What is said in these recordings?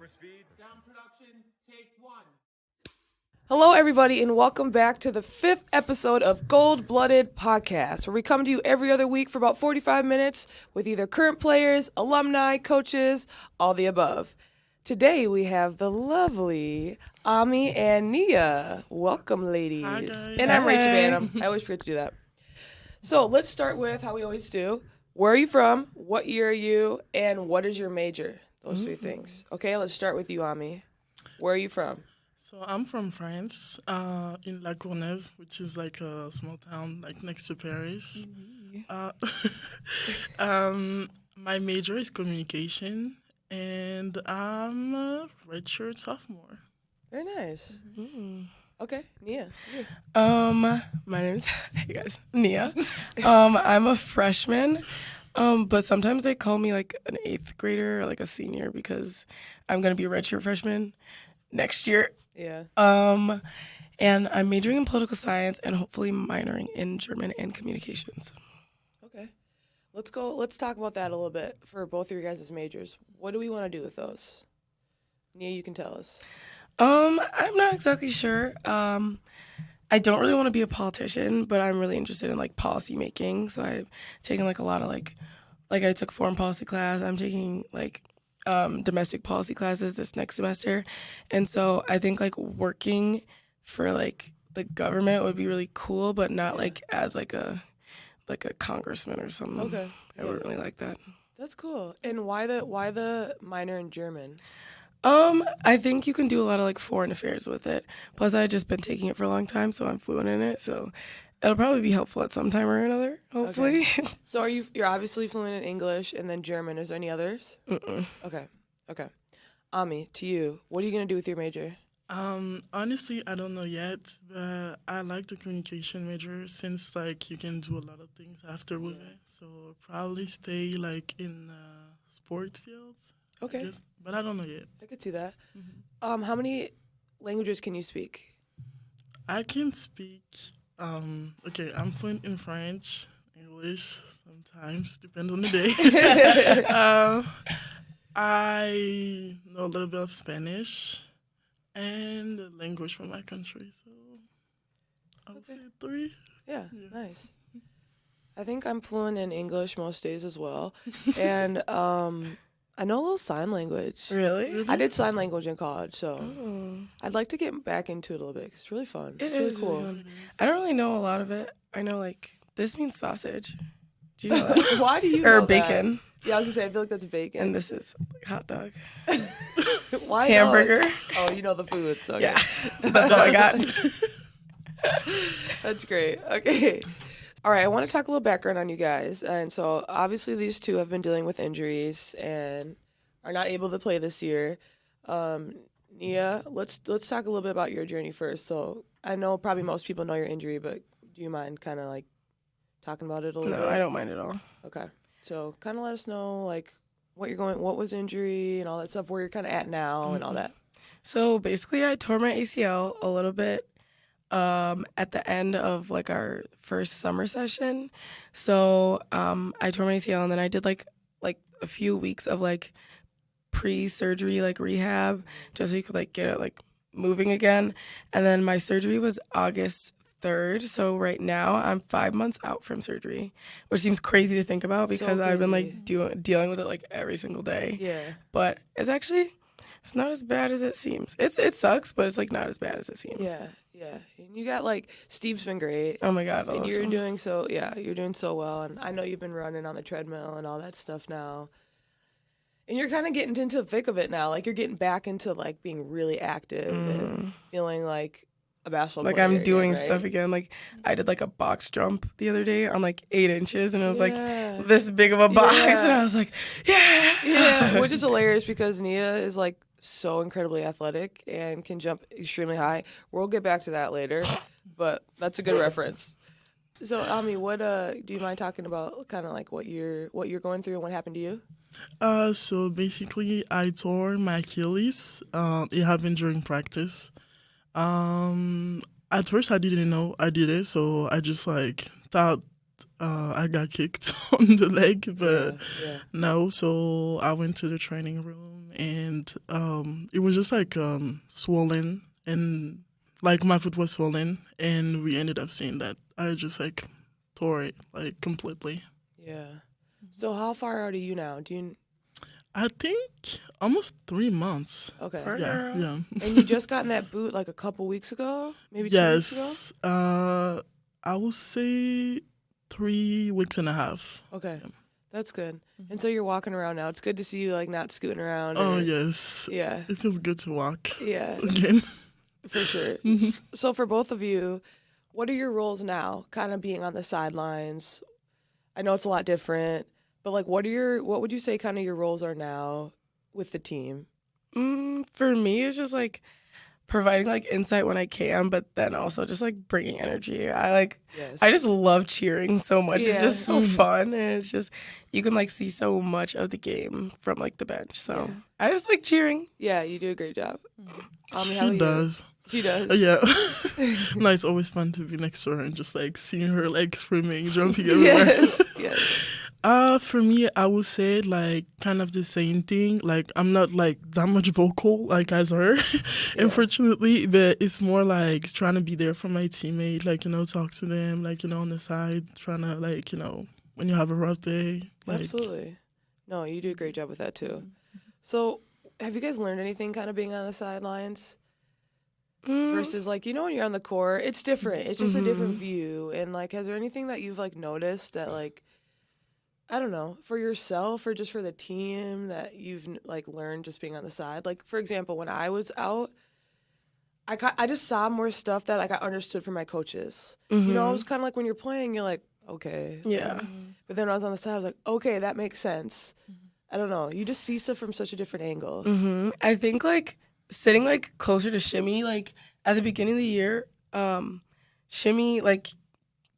Camera speed. Sound production, take one. Hello, everybody, and welcome back to the 5th episode of Gold Blooded Podcast, where we come to you every other week for about 45 minutes with either current players, alumni, coaches, all the above. Today, we have the lovely Ami and Nia. Welcome, ladies. Hi, guys. And I'm Rachel Hey. Banham. I always forget to do that. So let's start with how we always do. Where are you from? What year are you? And what is your major? Those three things. Okay, let's start with you, Ami. Where are you from? So I'm from France, in La Courneuve, which is like a small town like next to Paris. My major is communication, and I'm a redshirt sophomore. Very nice. Okay, Nia. You. My name's hey guys, Nia. I'm a freshman, but sometimes they call me like an 8th grader or like a senior because I'm gonna be a redshirt freshman next year. Yeah. And I'm majoring in political science and hopefully minoring in German and communications. Okay. Let's talk about that a little bit for both of your guys' majors. What do we want to do with those? Nia, you can tell us. I'm not exactly sure. I don't really want to be a politician, but I'm really interested in like policy making. So I've taken like a lot of like I took foreign policy class. I'm taking like domestic policy classes this next semester. And so I think like working for like the government would be really cool, but not like as like a congressman or something. Okay. I would really like that. That's cool. And why the minor in German? I think you can do a lot of like foreign affairs with it. Plus I've just been taking it for a long time, so I'm fluent in it. So it'll probably be helpful at some time or another, hopefully. Okay. So you're obviously fluent in English and then German. Is there any others? Mm-mm. Okay. Ami, to you, what are you going to do with your major? Honestly, I don't know yet, but I like the communication major since like you can do a lot of things after with it. So probably stay like in sport fields. Okay. I guess, but I don't know yet. I could see that. How many languages can you speak? I can speak. Okay, I'm fluent in French, English, sometimes depends on the day. I know a little bit of Spanish and the language from my country. So I would say 3. Yeah, nice. I think I'm fluent in English most days as well. And I know a little sign language. Really? I did sign language in college, so Oh. I'd like to get back into it a little bit. 'Cause it's really fun. It It's really is cool. really fun. I don't really know a lot of it. I know like this means sausage. Do you know that? Why do you Or know bacon. That? Yeah, I was gonna say I feel like that's bacon. And this is like, hot dog. Why Hamburger. those? Oh, you know the foods. Okay. Yeah. That's all I got. That's great. Okay. All right, I want to talk a little background on you guys. And so obviously these two have been dealing with injuries and are not able to play this year. Nia, let's talk a little bit about your journey first. So I know probably most people know your injury, but do you mind kind of like talking about it a little bit? No, I don't mind at all. Okay. So kind of let us know like what was injury and all that stuff, where you're kind of at now and all that. So basically I tore my ACL a little bit at the end of like our first summer session. So I tore my ACL and then I did like a few weeks of like pre-surgery like rehab just so you could like get it like moving again. And then my surgery was August 3rd. So right now I'm 5 months out from surgery, which seems crazy to think about because I've been like dealing with it like every single day. Yeah. But it's not as bad as it seems. It sucks, but it's like not as bad as it seems. Yeah. And you got like Steve's been great. Oh my God. And you're awesome. doing so well. And I know you've been running on the treadmill and all that stuff now. And you're kind of getting into the thick of it now. Like you're getting back into like being really active and feeling like a basketball Like player I'm doing again, right? stuff again. Like I did like a box jump the other day on like 8 inches and it was Yeah. like this big of a box Yeah. and I was like, yeah. Yeah, which is hilarious because Nia is like so incredibly athletic and can jump extremely high. We'll get back to that later, but that's a good reference. So, Ami, what do you mind talking about? Kind of like what you're going through and what happened to you? So basically, I tore my Achilles. It happened during practice. At first, I didn't know I did it, so I just like thought I got kicked on the leg, but no. So I went to the training room and it was just like swollen, and like my foot was swollen, and we ended up saying that I just like tore it like completely. Yeah. So how far out are you now? Do you? I think almost 3 months. Okay. Yeah, yeah. And you just got in that boot like a couple weeks ago, maybe 2 weeks ago. Yes. I would say 3 weeks and a half. Okay. Yeah. That's good. And so you're walking around now. It's good to see you like not scooting around. Oh or- yes. Yeah. It feels good to walk Yeah. again. For sure. So for both of you, what are your roles now? Kind of being on the sidelines. I know it's a lot different, but like, what would you say kind of your roles are now with the team? For me, it's just like providing like insight when I can, but then also just like bringing energy. Yes. I just love cheering so much. Yeah. It's just so fun, and it's just you can like see so much of the game from like the bench. So Yeah. I just like cheering. Yeah, you do a great job. How She about you? does. She does. Yeah. No, it's always fun to be next to her and just like seeing her like screaming, jumping everywhere. Yes. Yes. For me, I would say like kind of the same thing. Like I'm not like that much vocal like as her, unfortunately. But it's more like trying to be there for my teammate, like talk to them, like on the side, trying to like when you have a rough day. Like, Absolutely. No, you do a great job with that too. So, have you guys learned anything kind of being on the sidelines versus like when you're on the court, it's different. It's just a different view. And like, has there anything that you've like noticed that like I don't know, for yourself or just for the team that you've like learned just being on the side? Like for example, when I was out, I just saw more stuff that like I understood from my coaches. It was kind of like when you're playing, you're like, okay, Yeah. But then when I was on the side, I was like, okay, that makes sense. I don't know. You just see stuff from such a different angle. I think like sitting like closer to Shimmy, like at the beginning of the year, Shimmy like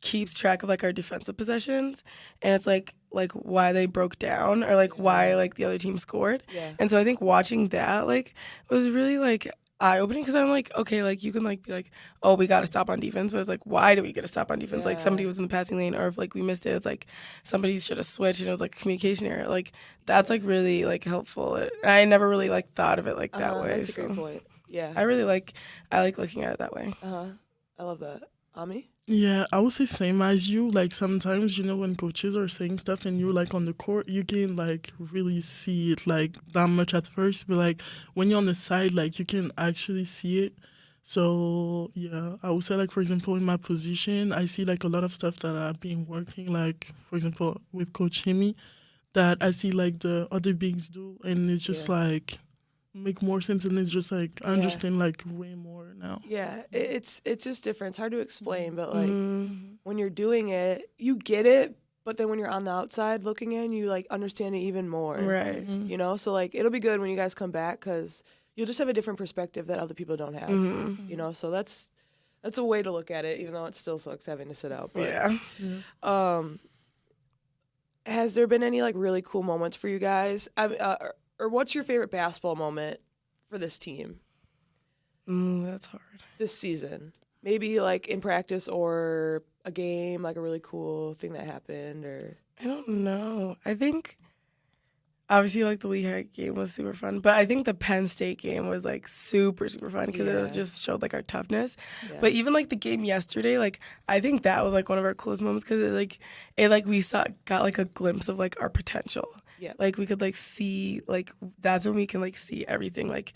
keeps track of like our defensive possessions, and it's like why they broke down or like why like the other team scored. Yeah. And so I think watching that like was really like eye-opening, because I'm like, okay, like you can like be like, oh, we got to stop on defense, but it's like, why do we get to stop on defense? Like somebody was in the passing lane, or if like we missed it, it's like somebody should have switched and it was like a communication error. Like that's like really like helpful. I never really like thought of it like that way. That's a great point. Yeah. I like looking at it that way. I love that. Ami? Yeah, I would say same as you. Like sometimes, when coaches are saying stuff and you're like on the court, you can like really see it like that much at first. But like when you're on the side, like you can actually see it. So yeah, I would say like for example in my position, I see like a lot of stuff that I've been working. Like for example with Coach Himi, that I see like the other bigs do, and it's just like make more sense, and it's just like I understand like way more now. Yeah, it's just different. It's hard to explain, but like when you're doing it, you get it. But then when you're on the outside looking in, you like understand it even more. Right. So like it'll be good when you guys come back because you'll just have a different perspective that other people don't have. So that's a way to look at it, even though it still sucks having to sit out. But, Yeah. Has there been any like really cool moments for you guys? Or what's your favorite basketball moment for this team? That's hard. This season? Maybe like in practice or a game, like a really cool thing that happened, or I don't know. I think obviously like the Lehigh game was super fun, but I think the Penn State game was like super, super fun because it just showed like our toughness. Yeah. But even like the game yesterday, like I think that was like one of our coolest moments because we got like a glimpse of like our potential. Yeah. Like we could like see like that's when we can like see everything like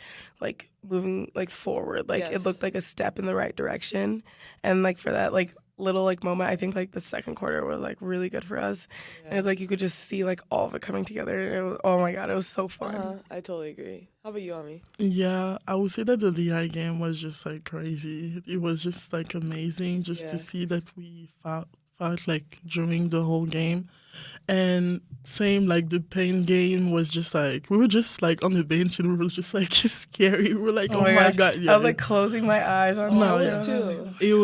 moving like forward. Like it looked like a step in the right direction, and like for that like little like moment, I think like the second quarter was like really good for us. And it was like you could just see like all of it coming together, and it was, oh my god, it was so fun. I totally agree. How about you, Ami? Yeah, I would say that the Lehigh game was just like crazy. It was just like amazing just to see that we fought like during the whole game. And same like the Penn game was just like we were just like on the bench and we were just like scary. We were like, oh my god! Yeah. I was like closing my eyes on too. It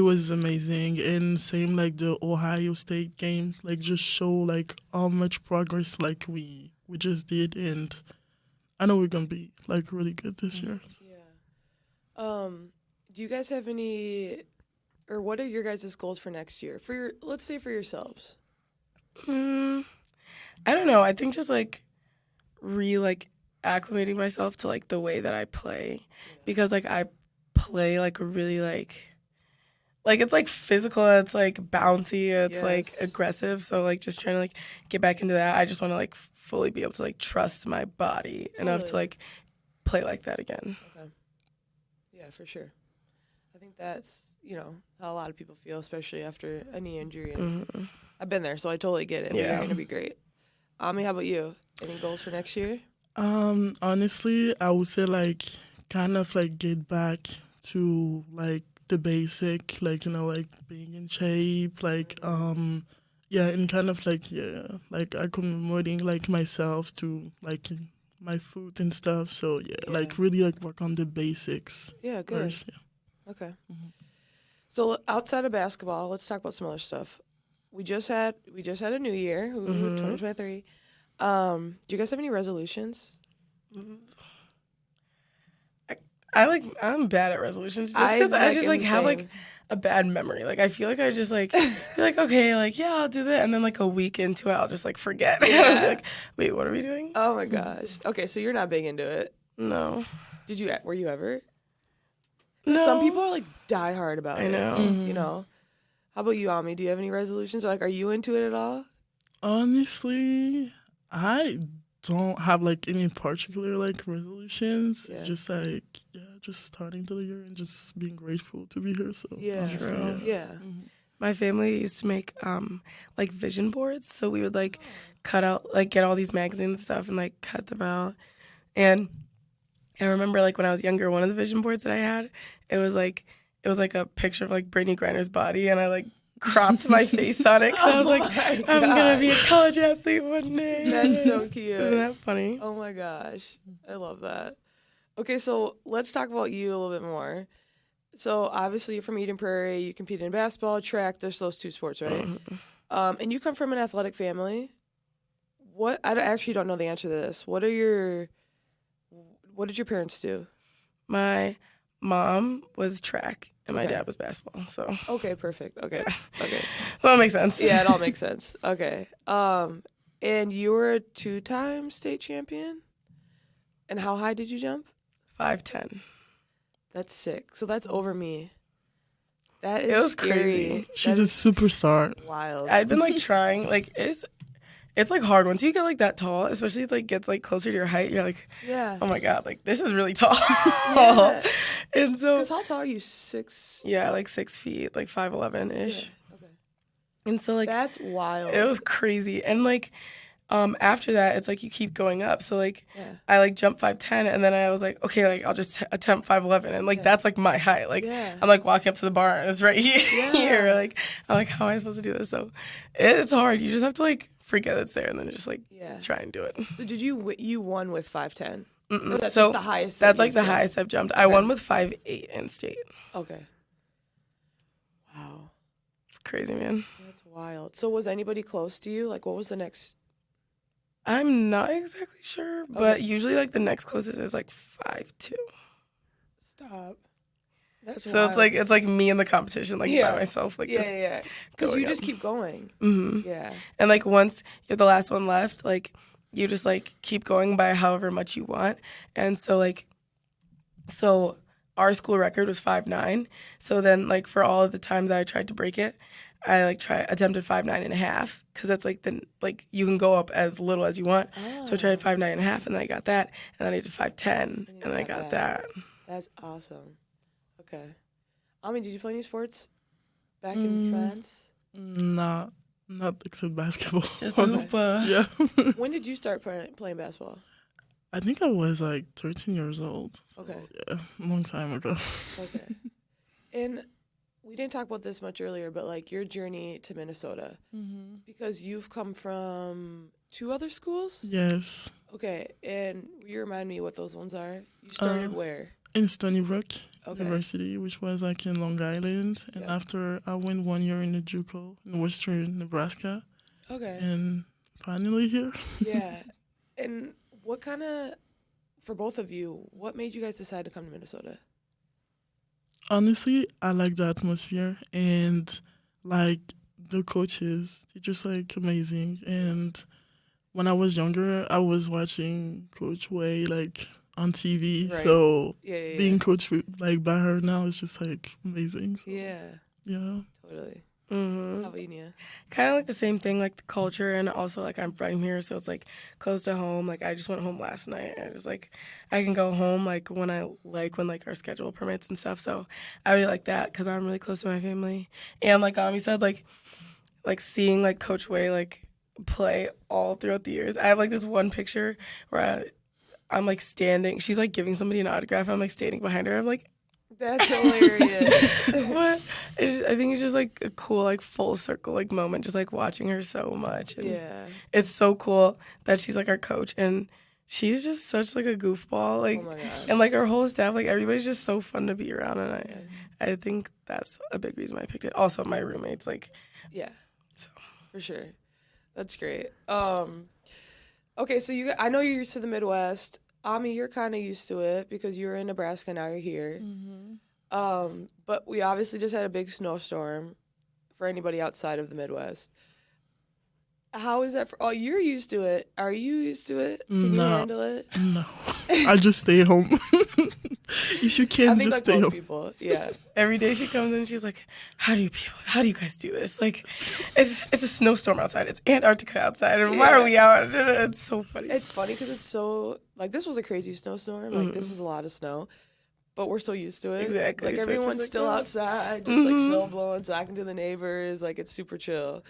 was amazing. And same like the Ohio State game, like just show like how much progress like we just did, and I know we're gonna be like really good this year. Yeah. Do you guys have any, or what are your guys' goals for next year? Let's say for yourselves. I don't know. I think just like acclimating myself to like the way that I play, because like I play like a really like it's like physical, it's like bouncy, it's like Yes. aggressive. So like just trying to like get back into that. I just want to like fully be able to like trust my body enough to Totally. like play like that again. Okay. Yeah, for sure. I think that's, how a lot of people feel, especially after a knee injury. And I've been there, so I totally get it. Yeah. You're going to be great. Ami, how about you? Any goals for next year? Honestly, I would say like kind of like get back to like the basic, like like being in shape, like and kind of like like accommodating like myself to like my food and stuff. So like really like work on the basics. Yeah, good. First, yeah. Okay. So outside of basketball, let's talk about some other stuff. We just had a new year, 2023. Do you guys have any resolutions? I'm bad at resolutions just because I just like have like a bad memory. Like I feel like I just like be like, okay, like I'll do that, and then like a week into it I'll just like forget. Yeah. I'll be like, wait, what are we doing? Oh my gosh. Okay, so you're not big into it. No. Were you ever? 'Cause No. some people are like die hard about I it. know. How about you, Ami? Do you have any resolutions? Or, like, are you into it at all? Honestly, I don't have like any particular like resolutions. Yeah. Just like just starting the year and just being grateful to be here. So Yeah. honestly, True. Yeah. My family used to make like vision boards, so we would like cut out like get all these magazines and stuff and like cut them out. And I remember like when I was younger, one of the vision boards that I had, it was like a picture of like Brittany Griner's body, and I like cropped my face on it because I was like, I'm gonna be a college athlete one day. That's so cute. Isn't that funny? Oh my gosh. I love that. Okay, so let's talk about you a little bit more. So obviously you're from Eden Prairie. You compete in basketball, track. There's those two sports, right? And you come from an athletic family. I actually don't know the answer to this. What did your parents do? My mom was track and my dad was basketball. So Okay, perfect. Okay. Okay. so that makes sense. Yeah, it all makes sense. Okay. And you were a 2-time state champion? And how high did you jump? 5'10". That's sick. So that's over me. That is It was scary. crazy. she's That a is superstar. wild. I'd been like trying, like it's like hard once you get like that tall, especially if it like gets like closer to your height. You're like, Yeah. oh my god, like this is really tall. Yeah. And so Because how tall are you? 6? yeah, like 6 feet, like 5'11" ish. Yeah. Okay. And so like That's wild. it was crazy. And like after that, it's like you keep going up. So like Yeah. I like jumped 5'10", and then I was like, okay, like I'll just attempt 5'11", and like that's like my height. Like Yeah. I'm like walking up to the bar, and it's right here. Yeah. Here. Like I'm like, how am I supposed to do this? So it's hard. You just have to like forget it's there, and then just like Yeah. try and do it. So did you won with 5'10"? Mm-mm. Or that's So just the highest? that's that like you've the jumped? highest I've jumped. I won with 5'8" in state. Okay. Wow. It's crazy, man. That's wild. So was anybody close to you? Like, what was the next? I'm not exactly sure, but usually like the next closest is like 5'2". Stop. That's So wild. it's like me in the competition, like Yeah. by myself, like yeah, just yeah. Because you going just up. keep going. hmm Yeah. And like once you're the last one left, like you just like keep going by however much you want. And so our school record was 5'9". So then like for all of the times that I tried to break it, I like attempted 5'9.5", because that's like you can go up as little as you want. So I tried 5'9.5", and then I got that, and then I did 5'10", and then I got that. That's awesome. Okay. Ami, did you play any sports back in France? Not except basketball. Just a hooper. Yeah. When did you start playing basketball? I think I was like 13 years old. So, Okay. Yeah, a long time ago. Okay. And we didn't talk about this much earlier, but like your journey to Minnesota, because you've come from 2 other schools? Yes. Okay. And you remind me what those ones are. You started where? In Stony Brook Okay. University, which was like in Long Island. And Yeah. after I went 1 year in the JUCO in Western Nebraska. Okay. And finally here. Yeah. And what kind of, for both of you, what made you guys decide to come to Minnesota? Honestly, I like the atmosphere and like the coaches. They're just like amazing. And when I was younger, I was watching Coach Way like on TV. Right. So Yeah. being coached like by her now is just like amazing. So, Yeah. yeah. Totally. Mm-hmm. How about you, Nia? Kind of like the same thing, like the culture, and also like I'm from here, so it's like close to home. Like I just went home last night. I just like I can go home like when I like when like our schedule permits and stuff. So I really like that because I'm really close to my family. And like Ami said, like seeing like Coach Way like play all throughout the years. I have like this one picture where I'm like standing. She's like giving somebody an autograph. I'm like standing behind her. I'm like. That's hilarious. But I think it's just like a cool like full circle like moment, just like watching her so much. And Yeah. it's so cool that she's like our coach, and she's just such like a goofball. Like, Oh my gosh. and like our whole staff, like everybody's just so fun to be around, and I think that's a big reason why I picked it. Also, my roommates, like, Yeah. so For sure. That's great. Okay, so I know you're used to the Midwest. Ami, you're kind of used to it because you were in Nebraska, now you're here. Mm-hmm. But we obviously just had a big snowstorm for anybody outside of the Midwest. How is that oh, you're used to it. Are you used to it? Can you handle it? No. I just stay home. If you can, I think just like stay most home. people, yeah. every day she comes in, she's like, how do you guys do this? Like, it's a snowstorm outside. It's Antarctica outside. And why are we out? It's so funny. It's funny because it's so, like, this was a crazy snowstorm. Like, this was a lot of snow. But we're so used to it. Exactly. Like, So it's everyone's just like, still oh. outside, just, like, snow blowing, talking to the neighbors. Like, it's super chill.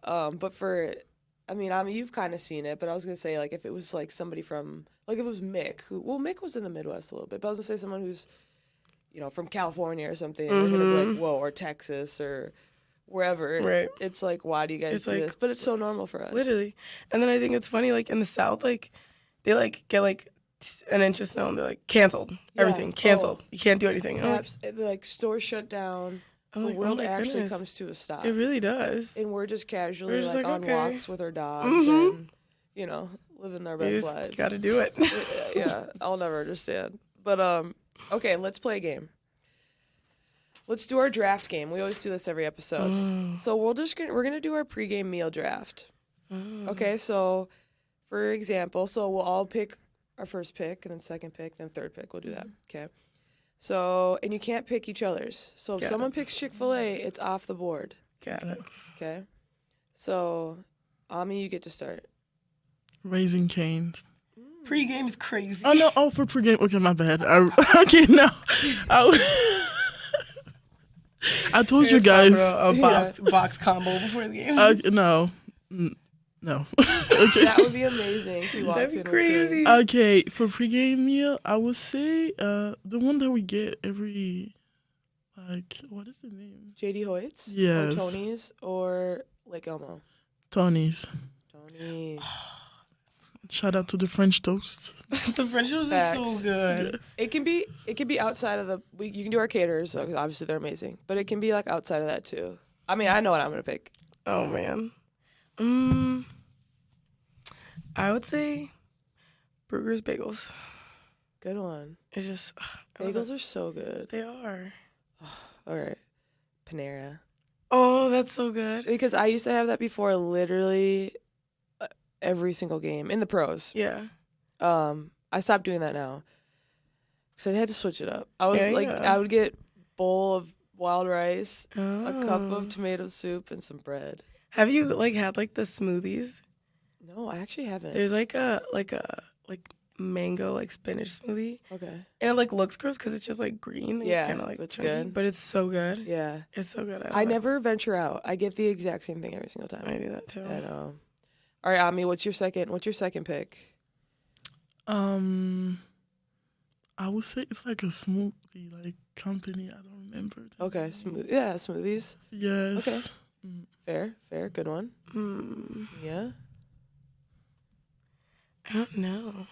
But I mean, you've kind of seen it. But I was going to say, like, if it was, like, somebody from, like, if it was Mick. Mick was in the Midwest a little bit. But I was going to say someone who's, you know, from California or something. They're going to be like, whoa, or Texas or wherever. Right. It's like, why do you guys do like, this? But it's so normal for us. Literally. And then I think it's funny, like, in the South, like, they, like, get, like, an inch of snow and they're like, canceled. Yeah. Everything. Canceled. Oh. You can't do anything. And I'm like, Like, stores shut down. I'm The like, world oh my actually goodness. comes to a stop. It really does. And we're just casually We're just like like, on okay. walks with our dogs and, you know, living our You best just lives. gotta do it. Yeah, I'll never understand. But, okay, let's play a game. Let's do our draft game. We always do this every episode. So we're going to do our pregame meal draft. Okay, so for example, we'll all pick our first pick and then second pick, then third pick. We'll do that. Okay. So, and you can't pick each other's. So if Got someone it. picks Chick-fil-A, it's off the board. Got it. Okay. So, Ami, you get to start. Raising Cane's. Pre-game is crazy. Oh, no. Oh, for pregame. Okay, my bad. Okay, no. I told you guys. A box combo before the game. No. No. Okay. That would be amazing. She walks That'd be in crazy. Okay, for pregame meal, I would say the one that we get every, like, what is the name? JD Hoyt's? Yes. Or Tony's? Or Lake Elmo? Tony's. Tony. Shout out to the French toast. The French toast is Facts. so good. It can be outside of you can do our caterers, so obviously they're amazing. But it can be like outside of that too. I mean, I know what I'm gonna pick. Oh man. I would say Bruegger's Bagels. Good one. It's just Bagels are so good. They are. All right. Panera. Oh, that's so good. Because I used to have that before literally every single game in the pros. Yeah. I stopped doing that now because I had to switch it up. I was Yeah. I would get bowl of wild rice, a cup Oh. of tomato soup, and some bread. Have you had the smoothies? No, I actually haven't. There's like a mango spinach smoothie, Okay. and it looks gross because it's just green. And Yeah, kind of it's chunky, good. but it's so good. Yeah. It's so good. I never venture out. I get the exact same thing every single time. I do that too. I know. All right, Ami, what's your second pick? I would say it's like a smoothie company. I don't remember. Okay, smoothies. Yes. Okay. Fair, good one. Yeah. I don't know.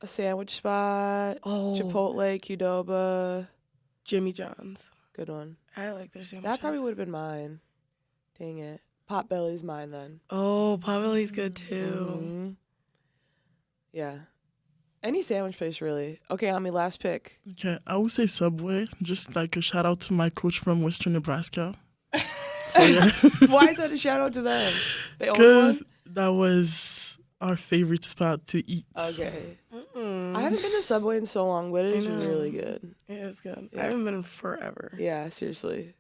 A sandwich spot. Oh, Chipotle, Qdoba. Jimmy John's. Good one. I like their sandwiches. That probably would have been mine. Dang it. Potbelly's mine then. Oh, Potbelly's good too. Mhm. Yeah. Any sandwich place, really. Okay, Ami, last pick. Okay, I would say Subway. Just like a shout out to my coach from Western Nebraska. So yeah. Why is that a shout out to them? They own Because one? that was our favorite spot to eat. Okay. Mm. I haven't been to Subway in so long, but it is I know. really good. It is good. Yeah. I haven't been in forever. Yeah, seriously.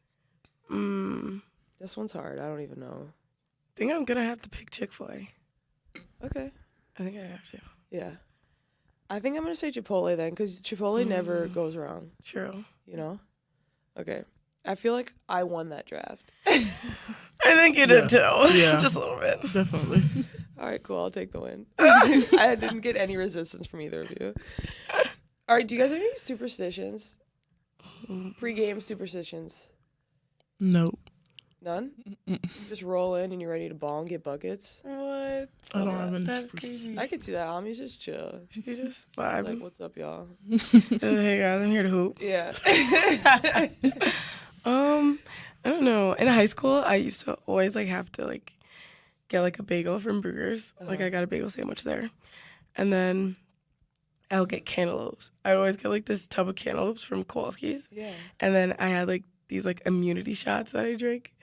Mm. This one's hard. I don't even know. I think I'm gonna have to pick Chick-fil-A. Okay. I think I have to. Yeah. I think I'm going to say Chipotle then, because Chipotle never goes wrong, True. you know? Okay. I feel like I won that draft. I think you did too. Yeah. Just a little bit. Definitely. All right, cool. I'll take the win. I didn't get any resistance from either of you. All right, do you guys have any superstitions? Pre-game superstitions? No. None? You just roll in and you're ready to ball and get buckets? What? I don't have any That's superstitions. crazy. I could see that. Ami's just chill. You just Like, vibe. what's up, y'all? Hey guys, I'm here to hoop. Yeah. I don't know. In high school, I used to always like have to like get like a bagel from Brugger's. Like I got a bagel sandwich there, and then I'll get cantaloupes. I'd always get like this tub of cantaloupes from Kowalski's, Yeah. and then I had like these like immunity shots that I drank,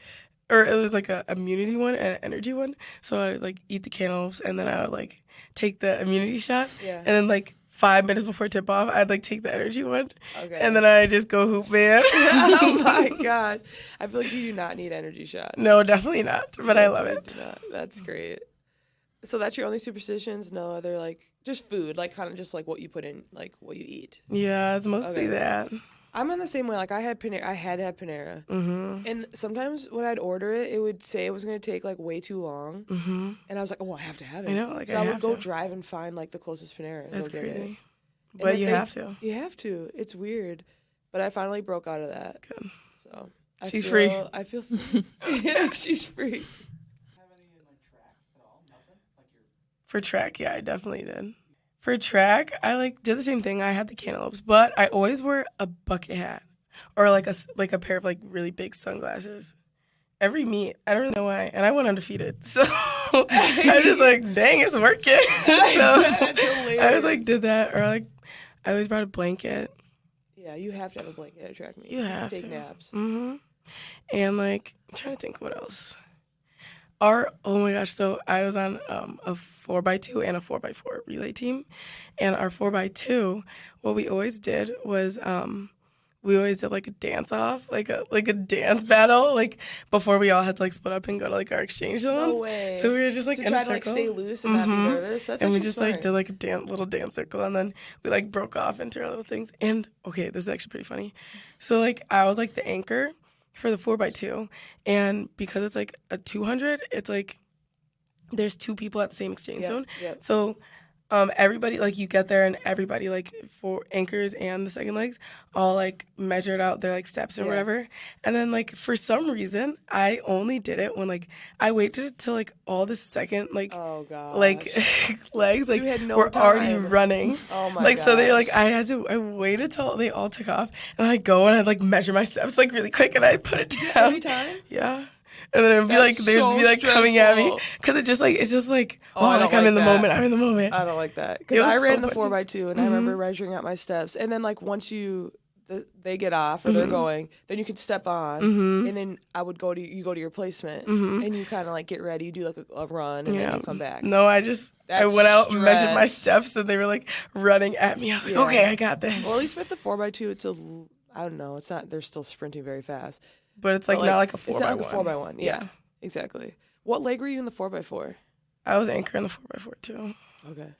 or it was like a immunity one and an energy one. So I would like eat the cantaloupes, and then I would like take the immunity shot, Yeah. and then like 5 minutes before tip off, I'd like take the energy one, Okay. and then I just go hoop, man. Oh my gosh. I feel like you do not need energy shots. No, definitely not. But I love it. That's great. So that's your only superstitions? No other, like, just food, like kind of just like what you put in, like what you eat. Yeah, it's mostly Okay. that. I'm in the same way. Like I had to have Panera. Mm-hmm. And sometimes when I'd order it, it would say it was going to take like way too long. Mm-hmm. And I was like, oh, I have to have it. I know, like so I I would have go to. drive and find like the closest Panera. And That's go get it. crazy. And But then you they- have to. You have to. It's weird. But I finally broke out of that. Good. So She's free. I feel free. Yeah, she's free. For track, yeah, I definitely did. For track, I like did the same thing. I had the cantaloupes, but I always wore a bucket hat or like a pair of like really big sunglasses. Every meet, I don't really know why, and I went undefeated. So I was just like, dang, it's working. So I was like, did that, or like I always brought a blanket. Yeah, you have to have a blanket at track meet. You have Take to. naps. Mm-hmm. And like, I'm trying to think what else. Oh my gosh, so I was on a 4x2 and a 4x4 relay team. And our 4x2, what we always did was we always did like a dance off, like a dance battle, like before we all had to like split up and go to like our exchange zones. No way. So we were just like to in try a to like circle. stay loose and not be nervous. That's And we actually just smart. like did like a little dance circle, and then we like broke off into our little things. And okay, this is actually pretty funny. So like I was like the anchor for the 4x2, and because it's like a 200, it's like there's two people at the same exchange zone. Yep. So everybody, like you get there and everybody like for anchors and the second legs all like measured out their like steps or Yeah. whatever. And then like for some reason I only did it when like I waited till like all the second like Oh god. like legs like you had no were already time. running. Oh my Like so they gosh. like I waited till they all took off, and I go and I like measure my steps like really quick, and I put it down. Every time? Yeah. And then it'd be That's like they'd so be like coming at me stressful. because it's just like Oh, I like don't I'm in the like that. moment. I'm in the moment. I don't like that because It was I ran so the funny. 4x2 and I remember measuring out my steps, and then like once they get off or they're going, then you can step on, and then I would go to your placement, and you kind of like get ready, you do like a run, and then you come back. No, I That's went out and measured my stress. steps, and they were like running at me. I was like, Yeah. okay, I got this. Well, at least with the 4x2, it's I don't know, it's not. They're still sprinting very fast. But it's like But, not like a It's 4x1. not like a 4x1. Yeah, exactly. What leg were you in the 4x4? I was anchoring the 4x4 too. Okay,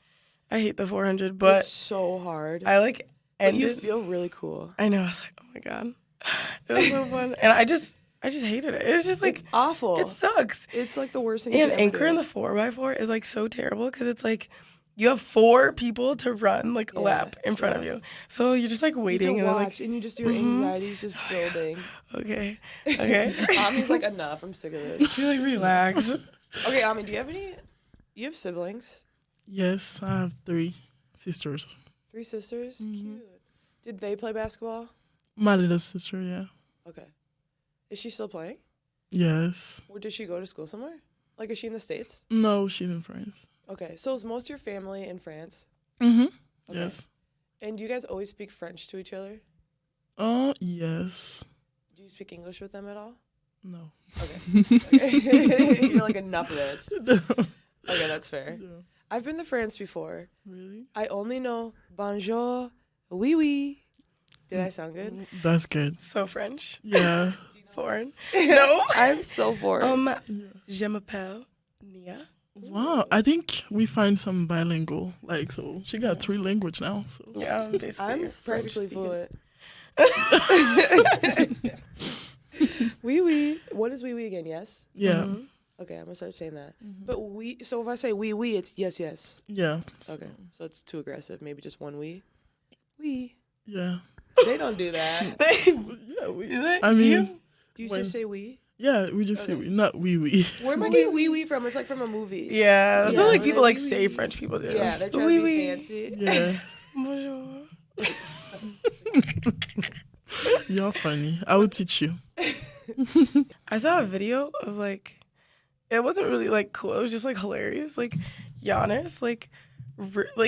I hate the 400, but it's so hard. I like But you ended. feel really cool. I know. I was like, oh my god, it was so fun, and I just hated it. It was just like It's awful. it sucks. It's like the worst thing. you And could ever anchor in do. the 4x4 is like so terrible because it's like you have 4 people to run like a lap in front of you, so you're just like You have waiting to and then watch, like and you just your anxiety's just building. okay, Ami's like, enough. I'm sick of this. you like relax. Okay, Ami, do you have any? You have siblings? Yes, I have 3 sisters. 3 sisters? Cute. Did they play basketball? My little sister, yeah. Okay. Is she still playing? Yes. Or did she go to school somewhere? Like, is she in the States? No, she's in France. Okay, so is most of your family in France? Mm-hmm. Okay. Yes. And do you guys always speak French to each other? Oh, yes. Do you speak English with them at all? No. Okay. Okay. You're like, enough of this. Okay, that's fair. Yeah. I've been to France before. Really? I only know bonjour, oui oui. Did I sound good? That's good. So French. Yeah. Foreign. No. I'm so foreign. Je m'appelle Nia. Wow. I think we find some bilingual. Like, so she got 3 language now. So. Yeah, I'm basically I'm practically French-speaking. fluent. Oui oui. What is oui oui again? Yes. Yeah. Mhm. Okay, I'm gonna start saying that. But we. So if I say oui oui, it's yes yes. Yeah. Okay, so it's too aggressive. Maybe just one oui. Oui. Yeah. They don't do that. Yeah. I mean, Do you When- just say oui? yeah, we just say Okay. we, not we. Where am I getting oui oui from? It's like from a movie. Yeah, that's Yeah, what like they're people like, like oui, say oui. French people do. Yeah, they're trying Oui, to be oui. fancy. Yeah. Bonjour. You're funny. I will teach you. I saw a video of like, it wasn't really like cool. It was just like hilarious. Like Giannis, like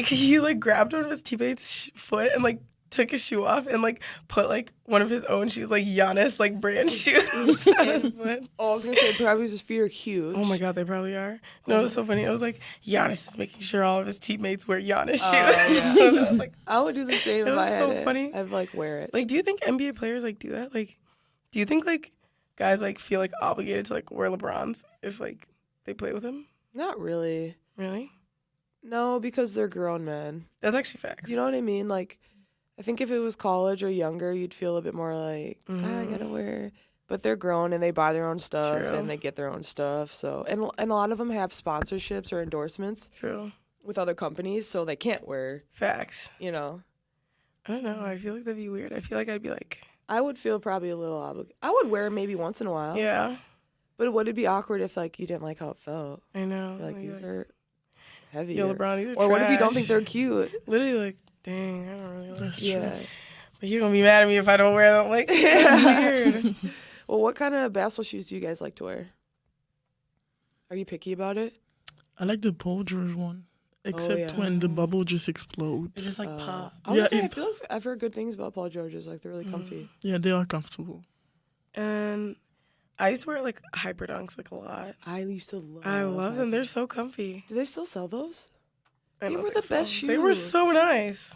he like grabbed one of his teammates' foot and like took his shoe off and like put like one of his own shoes, like Giannis like brand shoes on his foot. Oh, I was gonna say probably his feet are huge. Oh my god, they probably are. No, it was so funny. It was like Giannis is making sure all of his teammates wear Giannis shoes. yeah. I was like, I would do the same It if was I had so it. funny. I'd like wear it. do you think NBA players like do that? Like, do you think like guys like feel like obligated to like wear LeBrons if like they play with him? Not really. Really? No, because they're grown men. That's actually facts. You know what I mean? Like, I think if it was college or younger, you'd feel a bit more like, I gotta wear. But they're grown and they buy their own stuff True. and they get their own stuff. So and a lot of them have sponsorships or endorsements True. with other companies, so they can't wear. Facts. You know, I don't know. I feel like that'd be weird. I feel like I'd be like, I would feel probably a little obligated. I would wear it maybe once in a while. yeah, But would it be awkward if like you didn't like how it felt? I know. Like You're these are heavy. yo, LeBron, these are Or what if you don't trash. think they're cute? Literally like, dang, I don't really like That's you. true. Yeah. But you're gonna be mad at me if I don't wear them. Like, that's weird. Well, what kind of basketball shoes do you guys like to wear? Are you picky about it? I like the Paul George one, except yeah. when the bubble just explodes. It's just like pop. I would Yeah, say I it- feel like I've heard good things about Paul George's. Like they're really comfy. Yeah, they are comfortable. And I used to wear like hyper dunks like a lot. I used to love. I love them. Hyper- They're so comfy. Do they still sell those? I They don't were think the best so. They were shoes. so nice.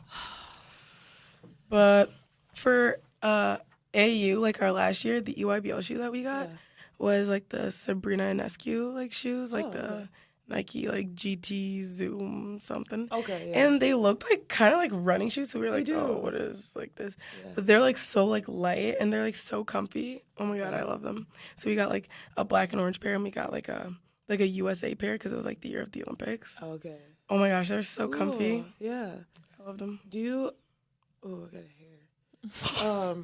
But for AU, like our last year, the EYBL shoe that we got Yeah. was like the Sabrina Ionescu like shoes, like Oh, the okay. Nike like GT Zoom something. Okay. Yeah. And they looked like kind of like running shoes, so we were They like, do. oh, what is like this? Yeah. But they're like so like light and they're like so comfy. Oh my god, I love them. So we got like a black and orange pair, and we got like a USA pair because it was like the year of the Olympics. Okay. Oh my gosh, they're so comfy. Cool. Yeah. I loved them. Do you? Oh, I got a hair.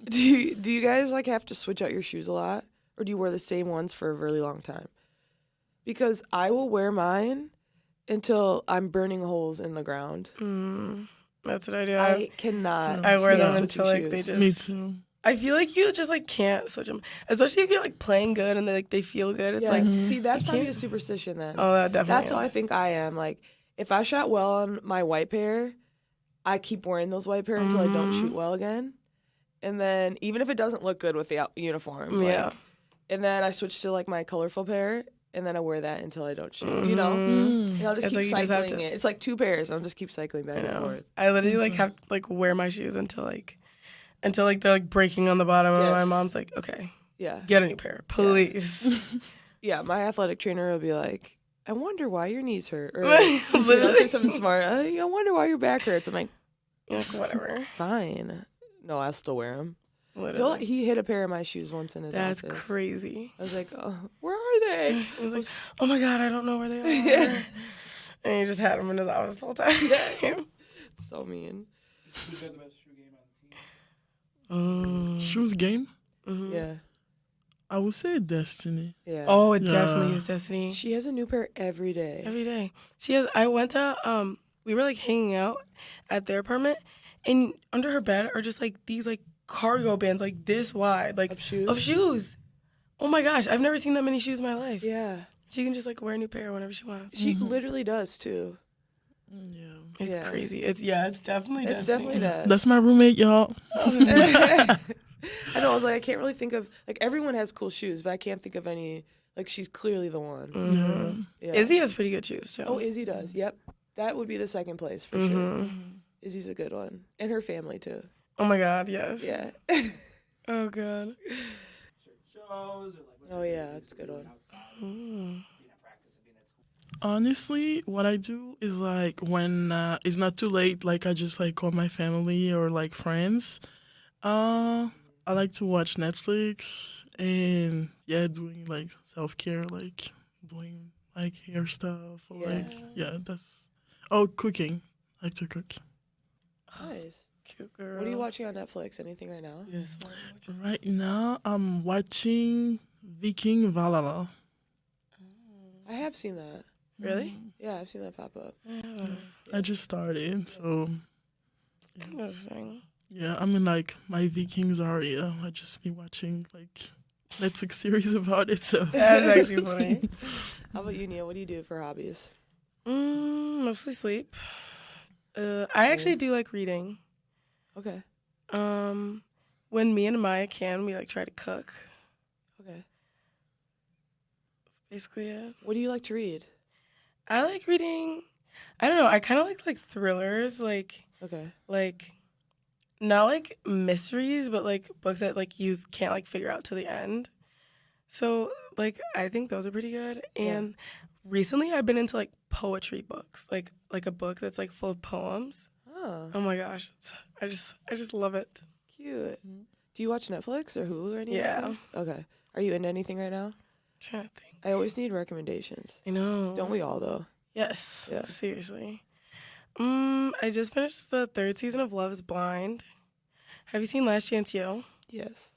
Do you guys like have to switch out your shoes a lot, or do you wear the same ones for a really long time? Because I will wear mine until I'm burning holes in the ground. That's what I do. I cannot. I wear stand them switching until like they shoes. just. Me too. I feel like you just like can't switch them, especially if you're like playing good and they feel good. It's Yes. like See, that's you probably a can't- superstition then. oh, that definitely. That's how I think I am. Like, if I shot well on my white pair, I keep wearing those white pair until I don't shoot well again. And then even if it doesn't look good with the uniform, like, Yeah. and then I switch to like my colorful pair, and then I wear that until I don't shoot. You know, and I'll just It's keep like you just have cycling to- it. It's like 2 pairs. I'll just keep cycling back I and know. forth. I literally like have to like wear my shoes until like they're like breaking on the bottom, and my Yes. mom's like, okay, Yeah, get a new pair, please. yeah. My athletic trainer will be like, "I wonder why your knees hurt," or like, say something smart. I wonder why your back hurts. I'm like, Like, whatever. fine. No, I'll still wear them. Literally. He hit a pair of my shoes once in his That's office. crazy. I was like, oh, where are they? He was like, oh my god, I don't know where they are. Yeah. And he just had them in his office the whole time. Yes. So mean. Who's got the best shoe game on the team? Shoes game? Mhm. Yeah. I would say Destiny. Yeah. Oh, it Yeah. definitely is Destiny. She has a new pair every day. Every day. She has. I went to. We were like hanging out at their apartment, and under her bed are just like these like cargo bands like this wide, like Of shoes? Of shoes. Oh my gosh, I've never seen that many shoes in my life. Yeah. She can just like wear a new pair whenever she wants. She literally does too. Yeah. It's Yeah. crazy. It's definitely It's Destiny. definitely that. That's my roommate, y'all. I know. I was like, I can't really think of like everyone has cool shoes, but I can't think of any Like she's clearly the one. Mm-hmm. Yeah. Izzy has pretty good shoes too. Oh, Izzy does. Yep. That would be the second place for sure. Izzy's a good one. And her family too. Oh my God, yes. Yeah. Oh God. Shows or like. Oh yeah, that's a good one. Mm. Honestly, what I do is like when it's not too late, like I just like call my family or like friends. I like to watch Netflix and doing like self-care, like doing like hair stuff or that's cooking. I like to cook. Nice. Cute girl. What are you watching on Netflix? Anything right now? Yes. Right now, I'm watching Viking Valhalla. I have seen that. Really? Yeah, I've seen that pop up. I just started, so Interesting. yeah, I'm in like my Vikings area. I just be watching like Netflix series about it. So That is actually funny. How about you, Nia? What do you do for hobbies? Mostly sleep. I actually do like reading. Okay. When me and Maya can, we like try to cook. Okay. That's basically it. What do you like to read? I like reading. I don't know. I kind of like thrillers, like Okay. not like mysteries, but like books that like you can't like figure out to the end. So like I think those are pretty good. And recently I've been into like poetry books, like a book that's like full of poems. Oh, Oh my gosh, I just love it. cute. Do you watch Netflix or Hulu or anything? Yeah. Okay. Are you into anything right now? I'm trying to think. I always need recommendations. I know. Don't we all, though? Yes. Yeah. Seriously. I just finished the 3rd season of Love is Blind. Have you seen Last Chance You? Yes.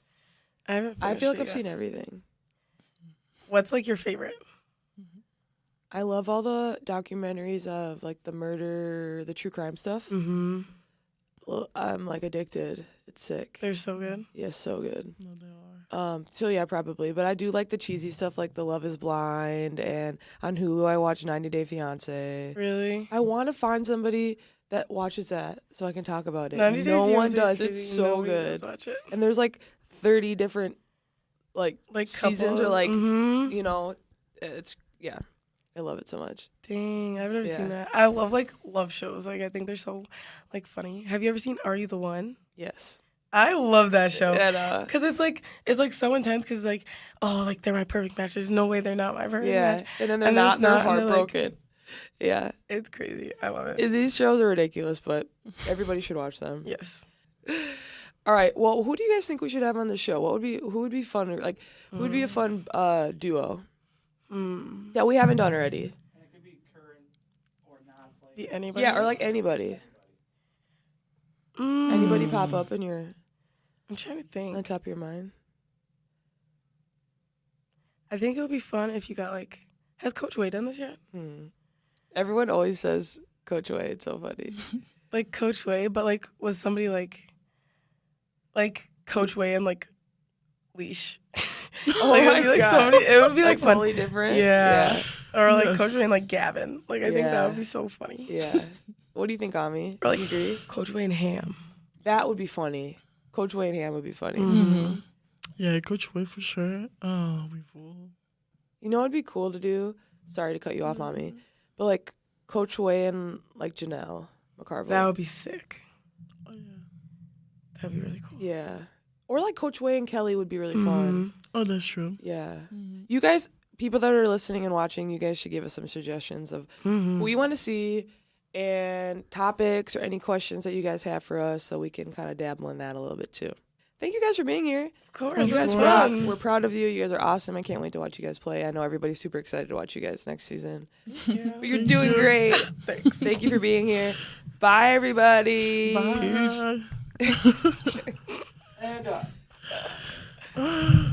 I haven't. I feel like finished I've it seen yet. everything. What's like your favorite? I love all the documentaries of like the murder, the true crime stuff. Mm-hmm. Well, I'm like addicted. It's sick. They're so good. Yeah, so good. no, they are. So yeah, probably. But I do like the cheesy stuff like The Love is Blind, and on Hulu I watch 90 Day Fiancé. Really? I want to find somebody that watches that so I can talk about it. 90 Day No one Fiancé is does. It's crazy. so Nobody good. does watch it. And there's like 30 different like seasons couple. or like Mhm. you know, it's I love it so much. Dang, I've never Yeah. seen that. I love like love shows. Like I think they're so like funny. Have you ever seen Are You the One? Yes. I love that show. And Cause it's like so intense. Cause like like they're my perfect match. There's no way they're not my perfect yeah, match. and then they're And then not. it's They're not, and they're, like- heartbroken. Yeah, It's crazy. I love it. These shows are ridiculous, but everybody should watch them. Yes. All right. Well, who do you guys think we should have on the show? Who would be fun? Like, who would be a fun duo that we haven't done already? And it could be current or non-playing. Be anybody. Yeah, or like anybody. Anybody pop up in your I'm trying to on think. top of your mind? I think it would be fun if you got like. Has Coach Wade done this yet? Everyone always says Coach Wade. It's so funny. Like Coach Wade, but like was somebody like Coach Wade and like Leash. Oh Like, my it'd be, like, God. somebody. It would be like fun. totally different. Yeah. Or like Yes. Coach Wade and like Gavin. Like I think Yeah. that would be so funny. Yeah. What do you think, Ami? Or, like, Do you agree? Coach Wade and Ham. That would be funny. Coach Wade Ham would be funny. Mm-hmm. Yeah, Coach Way for sure. Oh, we will. You know what'd be cool to do? Sorry to cut you off, Mommy. But like Coach Way and like Janelle McCarville. That would be sick. Oh yeah. That'd be really cool. Yeah. Or like Coach Way and Kelly would be really fun. Oh, that's true. Yeah. You guys, people that are listening and watching, you guys should give us some suggestions of who you want to see and topics or any questions that you guys have for us so we can kind of dabble in that a little bit too. Thank you guys for being here. Of course. You guys That's rock. fun. We're proud of you. You guys are awesome. I can't wait to watch you guys play. I know everybody's super excited to watch you guys next season. Yeah. But you're Thank doing you. great. Thanks. Thank you for being here. Bye, everybody. Bye. And